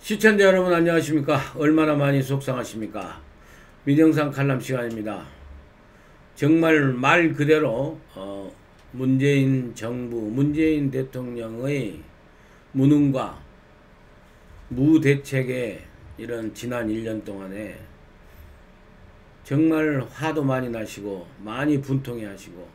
시청자 여러분 안녕하십니까? 얼마나 많이 속상하십니까? 민영상 칼럼 시간입니다. 정말 말 그대로 문재인 정부, 문재인 대통령의 무능과 무대책의 이런 지난 1년 동안에 정말 화도 많이 나시고 많이 분통해 하시고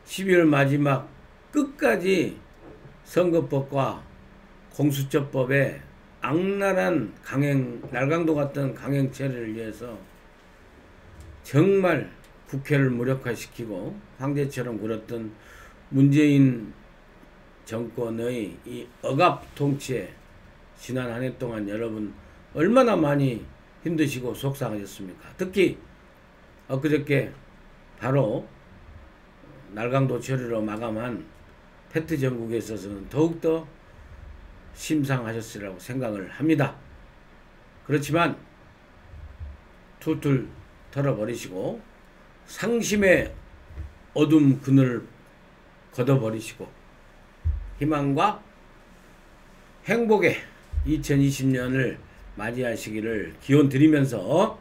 12월 마지막 끝까지 선거법과 공수처법에 악랄한 강행, 날강도 같은 강행 처리를 위해서 정말 국회를 무력화시키고 황제처럼 굴었던 문재인 정권의 이 억압 통치에 지난 한 해 동안 여러분 얼마나 많이 힘드시고 속상하셨습니까? 특히 엊그저께 바로 날강도 처리로 마감한 패트 전국에 있어서는 더욱더 심상하셨으리라고 생각을 합니다. 그렇지만 툴툴 털어버리시고 상심의 어둠 그늘을 걷어버리시고 희망과 행복의 2020년을 맞이하시기를 기원드리면서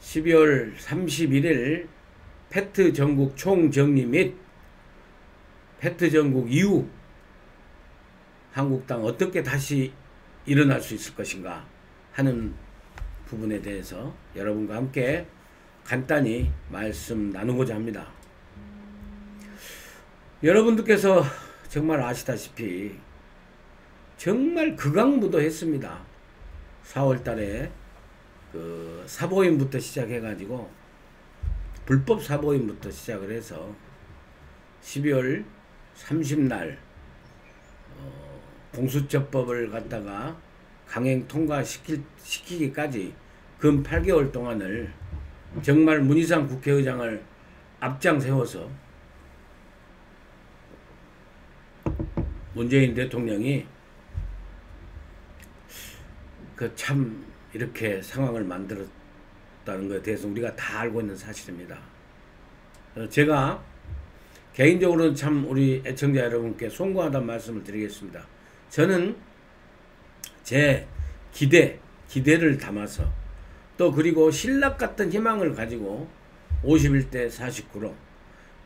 12월 31일 패트 전국 총정리 및 패트 전국 이후 한국당 어떻게 다시 일어날 수 있을 것인가 하는 부분에 대해서 여러분과 함께 간단히 말씀 나누고자 합니다. 여러분들께서 정말 아시다시피 정말 극악무도했습니다. 4월 달에 그 사보임부터 시작해가지고 불법 사보임부터 시작을 해서 12월 30날 공수처법을 갖다가 강행 통과시키기까지 근 8개월 동안을 정말 문희상 국회의장을 앞장 세워서 문재인 대통령이 그 참 이렇게 상황을 만들었다는 것에 대해서 우리가 다 알고 있는 사실입니다. 제가 개인적으로는 참 우리 애청자 여러분께 송구하다는 말씀을 드리겠습니다. 저는 제 기대를 담아서 또 그리고 신락 같은 희망을 가지고 51대 49로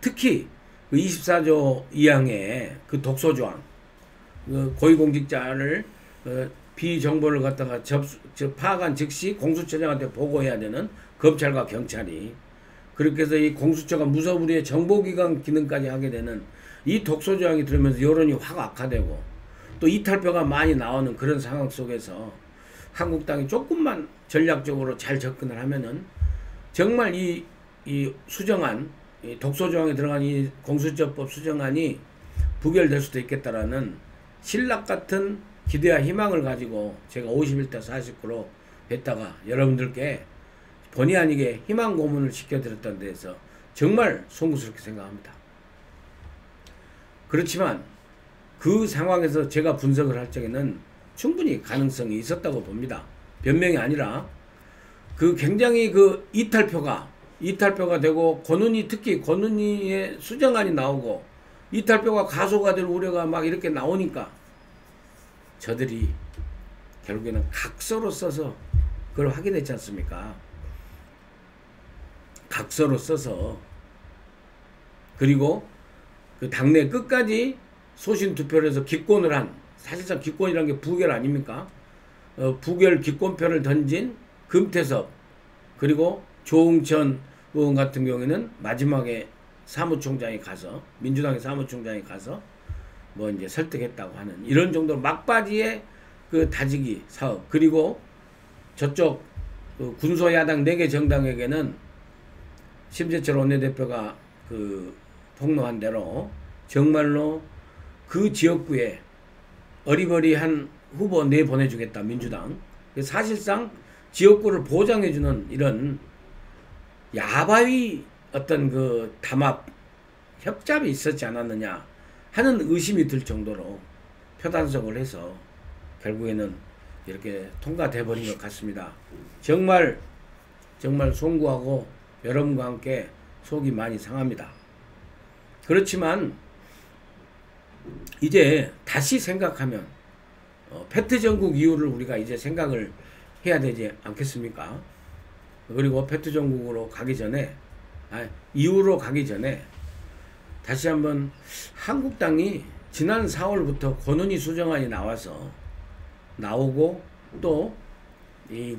특히 그 24조 2항의 그 독소조항 그 고위공직자를 비정보를 갖다가 파악한 즉시 공수처장한테 보고해야 되는 검찰과 경찰이 그렇게 해서 이 공수처가 무소불위의 정보기관 기능까지 하게 되는 이 독소조항이 들으면서 여론이 확 악화되고 또 이탈표가 많이 나오는 그런 상황 속에서 한국당이 조금만 전략적으로 잘 접근을 하면은 정말 이 수정안, 이 독소조항에 들어간 이 공수처법 수정안이 부결될 수도 있겠다라는 신락 같은 기대와 희망을 가지고 제가 51대 49로 했다가 여러분들께 본의 아니게 희망 고문을 시켜드렸다는 데에서 정말 송구스럽게 생각합니다. 그렇지만 그 상황에서 제가 분석을 할 적에는 충분히 가능성이 있었다고 봅니다. 변명이 아니라 그 굉장히 그 이탈표가 되고 권은희 특히 권은희의 수정안이 나오고 이탈표가 가소가 될 우려가 막 이렇게 나오니까 저들이 결국에는 각서로 써서 그걸 확인했지 않습니까? 각서로 써서 그리고 그 당내 끝까지 소신 투표를 해서 기권을 한 사실상 기권이라는 게 부결 아닙니까? 부결 기권표를 던진 금태섭 그리고 조응천 의원 같은 경우에는 마지막에 사무총장이 가서 민주당의 사무총장이 가서 뭐 이제 설득했다고 하는 이런 정도로 막바지의 그 다지기 사업 그리고 저쪽 그 군소야당 4개 정당에게는 심재철 원내대표가 그 폭로한 대로 정말로 그 지역구에 어리버리한 후보 내보내주겠다 민주당 사실상 지역구를 보장해주는 이런 야바위 어떤 그 담합 협잡이 있었지 않았느냐 하는 의심이 들 정도로 표단속을 해서 결국에는 이렇게 통과돼 버린 것 같습니다. 정말 송구하고 여러분과 함께 속이 많이 상합니다. 그렇지만 이제 다시 생각하면 패트 전국 이후를 우리가 이제 생각을 해야 되지 않겠습니까? 그리고 패트 전국으로 가기 전에, 이후로 가기 전에 다시 한번 한국당이 지난 4월부터 권은희 수정안이 나오고 또 이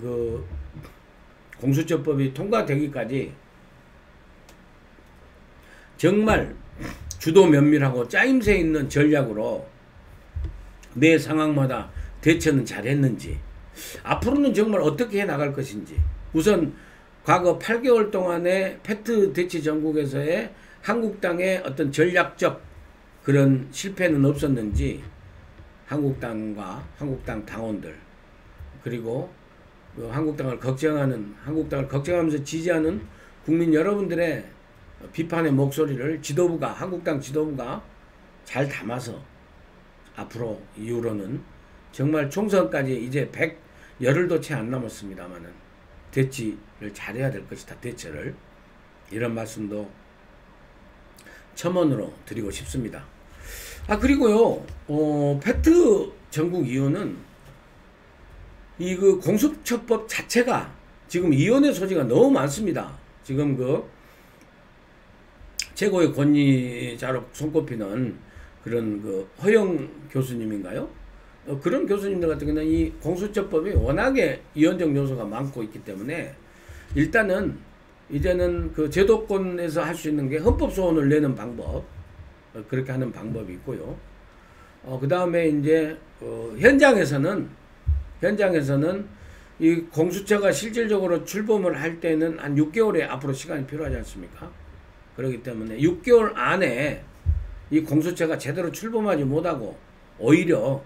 공수처법이 통과되기까지 정말 주도 면밀하고 짜임새 있는 전략으로 매 상황마다 대처는 잘했는지, 앞으로는 정말 어떻게 해 나갈 것인지, 우선 과거 8개월 동안의 패트 대치 전국에서의 한국당의 어떤 전략적 그런 실패는 없었는지, 한국당과 한국당 당원들, 그리고 한국당을 걱정하면서 지지하는 국민 여러분들의 비판의 목소리를 한국당 지도부가 잘 담아서 앞으로 이후로는 정말 총선까지 이제 100열흘도 채 안 남았습니다만은 대치를 잘해야 될 것이다. 대처를. 이런 말씀도 첨언으로 드리고 싶습니다. 그리고요, 패트 전국 이후는 공수처법 자체가 지금 이혼의 소지가 너무 많습니다. 지금 최고의 권위자로 손꼽히는 그런 허영 교수님인가요? 그런 교수님들 같은 경우는 이 공수처법이 워낙에 이혼적 요소가 많고 있기 때문에 일단은 이제는 제도권에서 할 수 있는 게 헌법소원을 내는 방법, 그렇게 하는 방법이 있고요. 그 다음에 이제 현장에서는 이 공수처가 실질적으로 출범을 할 때는 한 6개월의 앞으로 시간이 필요하지 않습니까? 그렇기 때문에 6개월 안에 이 공수처가 제대로 출범하지 못하고 오히려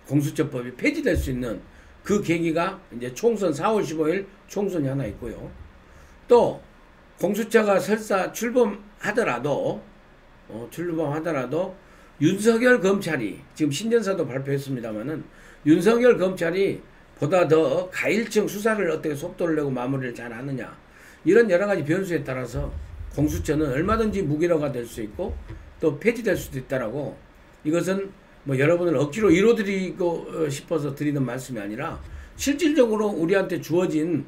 공수처법이 폐지될 수 있는 그 계기가 이제 총선 4월 15일 총선이 하나 있고요. 또 공수처가 설사 출범하더라도 윤석열 검찰이 지금 신년사도 발표했습니다만은 윤석열 검찰이 보다 더 가일층 수사를 어떻게 속도를 내고 마무리를 잘 하느냐, 이런 여러 가지 변수에 따라서 공수처는 얼마든지 무기력화 될 수 있고 또 폐지될 수도 있다라고, 이것은 뭐 여러분을 억지로 이뤄드리고 싶어서 드리는 말씀이 아니라 실질적으로 우리한테 주어진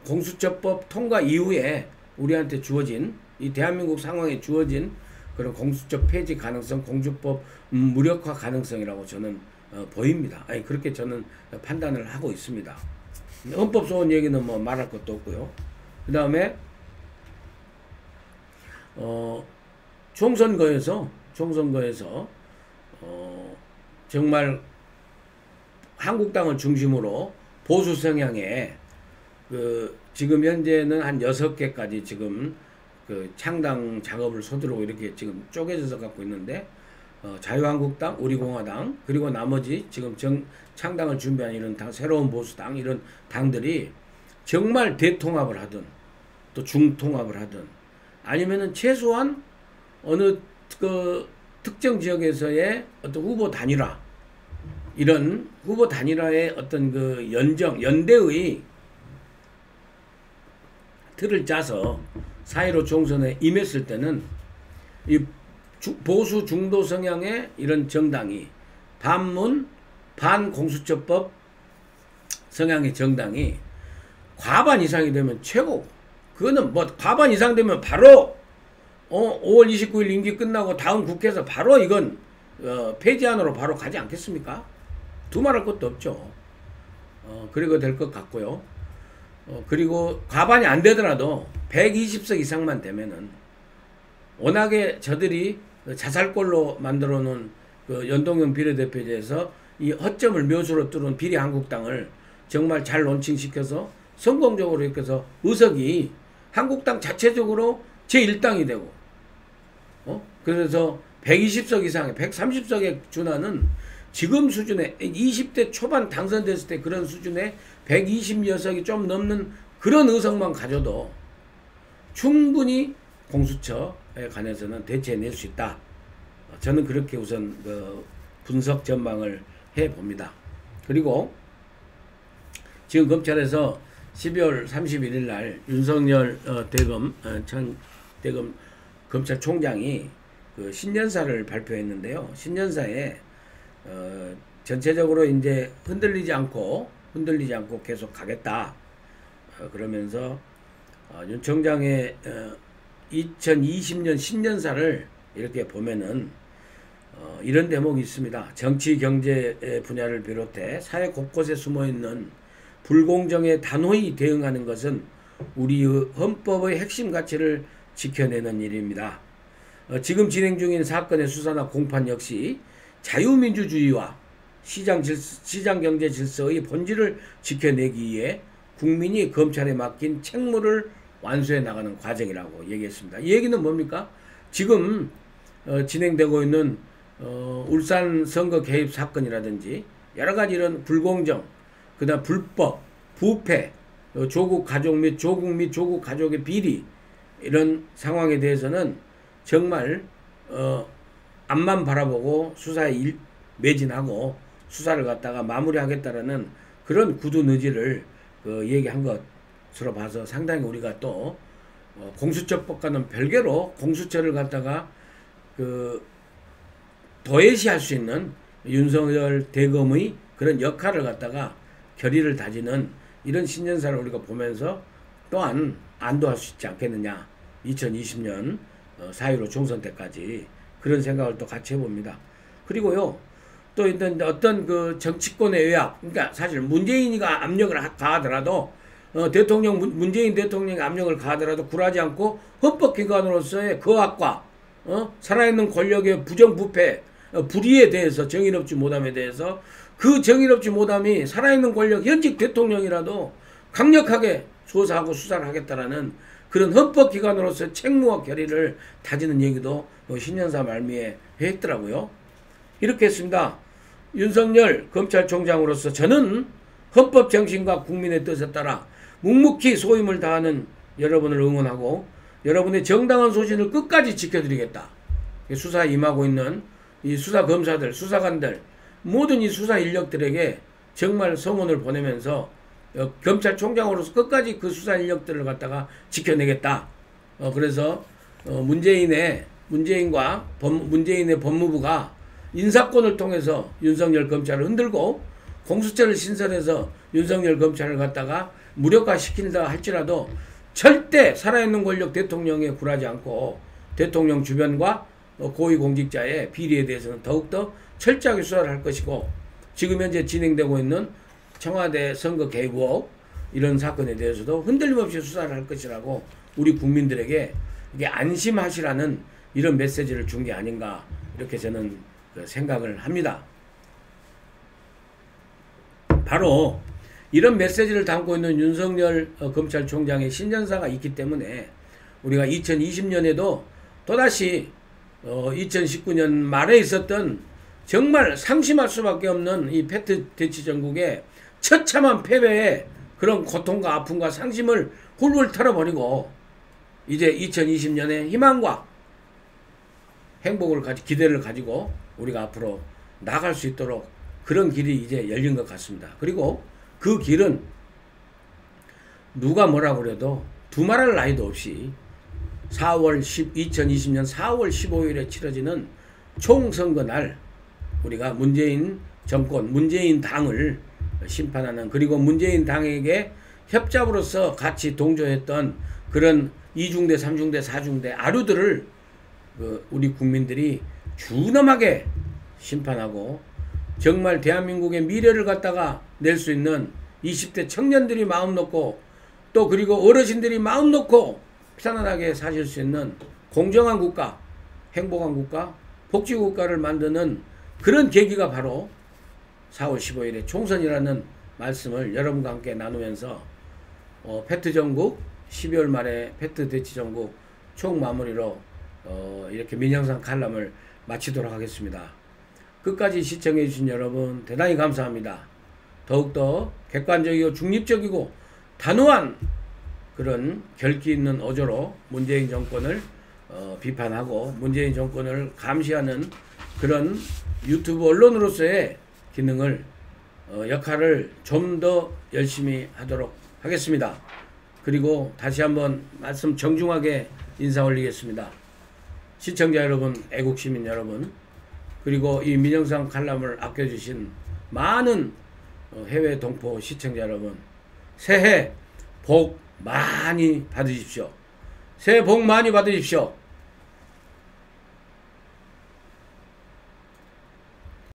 공수처법 통과 이후에 우리한테 주어진 이 대한민국 상황에 주어진 그런 공수처 폐지 가능성, 공수법 무력화 가능성이라고 저는 보입니다. 그렇게 저는 판단을 하고 있습니다. 헌법소원 얘기는 뭐 말할 것도 없고요. 그 다음에 총선거에서 정말 한국당을 중심으로 보수 성향의 지금 현재는 한 6개까지 지금 창당 작업을 서두르고 이렇게 지금 쪼개져서 갖고 있는데, 자유한국당, 우리공화당, 그리고 나머지 지금 창당을 준비한 이런 당, 새로운 보수당, 이런 당들이 정말 대통합을 하든 또 중통합을 하든 아니면은 최소한 어느 특정 지역에서의 어떤 후보 단일화, 이런 후보 단일화의 어떤 연대의 틀을 짜서 4.15 총선에 임했을 때는 이 보수 중도 성향의 이런 정당이 반공수처법 성향의 정당이 과반 이상이 되면 최고. 그거는 뭐 과반 이상 되면 바로 5월 29일 임기 끝나고 다음 국회에서 바로 이건 폐지안으로 바로 가지 않겠습니까? 두말할 것도 없죠. 그리고 될 것 같고요. 그리고 과반이 안 되더라도 120석 이상만 되면은, 워낙에 저들이 자살골로 만들어 놓은 연동형 비례대표제에서 이 허점을 묘수로 뚫은 비례한국당을 정말 잘 론칭시켜서 성공적으로 이렇게 해서 의석이 한국당 자체적으로 제1당이 되고, 그래서 120석 이상의 130석에 준하는 지금 수준의 20대 초반 당선됐을 때 그런 수준의 120여석이 좀 넘는 그런 의석만 가져도 충분히 공수처에 관해서는 대처해낼 수 있다. 저는 그렇게 우선 분석 전망을 해봅니다. 그리고 지금 검찰에서 12월 31일 날 윤석열 대검 검찰총장이 그 신년사를 발표했는데요. 신년사에 전체적으로 이제 흔들리지 않고 계속 가겠다. 그러면서 윤 총장의 2020년 신년사를 이렇게 보면은 이런 대목이 있습니다. 정치 경제 분야를 비롯해 사회 곳곳에 숨어있는 불공정에 단호히 대응하는 것은 우리의 헌법의 핵심 가치를 지켜내는 일입니다. 지금 진행 중인 사건의 수사나 공판 역시 자유민주주의와 시장경제 질서의 본질을 지켜내기 위해 국민이 검찰에 맡긴 책무를 완수해 나가는 과정이라고 얘기했습니다. 이 얘기는 뭡니까? 지금 진행되고 있는 울산 선거 개입 사건이라든지 여러가지 이런 불공정, 그 다음 불법, 부패, 조국 가족 및 조국 가족의 비리, 이런 상황에 대해서는 정말 앞만 바라보고 수사에 매진하고 수사를 갖다가 마무리하겠다라는 그런 굳은 의지를 얘기한 것으로 봐서 상당히 우리가 또 공수처법과는 별개로 공수처를 갖다가 도외시할 수 있는 윤석열 대검의 그런 역할을 갖다가 결의를 다지는 이런 신년사를 우리가 보면서 또한 안도할 수 있지 않겠느냐. 2020년 4.15 총선 때까지 그런 생각을 또 같이 해봅니다. 그리고요, 또 어떤 그 정치권의 외압, 그러니까 사실 문재인이가 압력을 가하더라도 문재인 대통령이 압력을 가하더라도 굴하지 않고 헌법기관으로서의 거악과 살아있는 권력의 부정부패, 불의에 대해서, 정의롭지 못함에 대해서 그 정의롭지 못함이 살아있는 권력 현직 대통령이라도 강력하게 조사하고 수사를 하겠다라는 그런 헌법기관으로서 책무와 결의를 다지는 얘기도 신년사 말미에 했더라고요. 이렇게 했습니다. 윤석열 검찰총장으로서 저는 헌법 정신과 국민의 뜻에 따라 묵묵히 소임을 다하는 여러분을 응원하고 여러분의 정당한 소신을 끝까지 지켜드리겠다. 수사에 임하고 있는 이 수사검사들, 수사관들, 모든 이 수사 인력들에게 정말 성원을 보내면서 검찰총장으로서 끝까지 그 수사 인력들을 갖다가 지켜내겠다. 그래서 문재인의 법무부가 인사권을 통해서 윤석열 검찰을 흔들고 공수처를 신설해서 윤석열 검찰을 갖다가 무력화시킨다 할지라도 절대 살아있는 권력 대통령에 굴하지 않고 대통령 주변과 고위공직자의 비리에 대해서는 더욱더 철저하게 수사를 할 것이고, 지금 현재 진행되고 있는 청와대 선거 개입 의혹 이런 사건에 대해서도 흔들림 없이 수사를 할 것이라고 우리 국민들에게 이게 안심하시라는 이런 메시지를 준 게 아닌가, 이렇게 저는 생각을 합니다. 바로 이런 메시지를 담고 있는 윤석열 검찰총장의 신년사가 있기 때문에 우리가 2020년에도 또다시 2019년 말에 있었던 정말 상심할 수밖에 없는 이 패트 대치 전국의 처참한 패배에 그런 고통과 아픔과 상심을 훌훌 털어버리고 이제 2020년에 희망과 행복을 기대를 가지고 우리가 앞으로 나갈 수 있도록 그런 길이 이제 열린 것 같습니다. 그리고 그 길은 누가 뭐라고 그래도 두말할 나위도 없이 2020년 4월 15일에 치러지는 총선거 날 우리가 문재인 정권, 문재인 당을 심판하는, 그리고 문재인 당에게 협잡으로서 같이 동조했던 그런 2중대, 3중대, 4중대 아류들을 우리 국민들이 준엄하게 심판하고 정말 대한민국의 미래를 갖다가 낼 수 있는 20대 청년들이 마음 놓고 또 그리고 어르신들이 마음 놓고 편안하게 사실 수 있는 공정한 국가, 행복한 국가, 복지국가를 만드는 그런 계기가 바로 4월 15일에 총선이라는 말씀을 여러분과 함께 나누면서 패트 전국 12월 말에 패트 대치 전국 총 마무리로 이렇게 민영상 칼럼을 마치도록 하겠습니다. 끝까지 시청해 주신 여러분 대단히 감사합니다. 더욱더 객관적이고 중립적이고 단호한 그런 결기 있는 어조로 문재인 정권을 비판하고 문재인 정권을 감시하는 그런 유튜브 언론으로서의 기능을 역할을 좀 더 열심히 하도록 하겠습니다. 그리고 다시 한번 말씀 정중하게 인사 올리겠습니다. 시청자 여러분, 애국시민 여러분, 그리고 이 민영상 칼럼을 아껴주신 많은 해외 동포 시청자 여러분, 새해 복 많이 받으십시오. 새해 복 많이 받으십시오.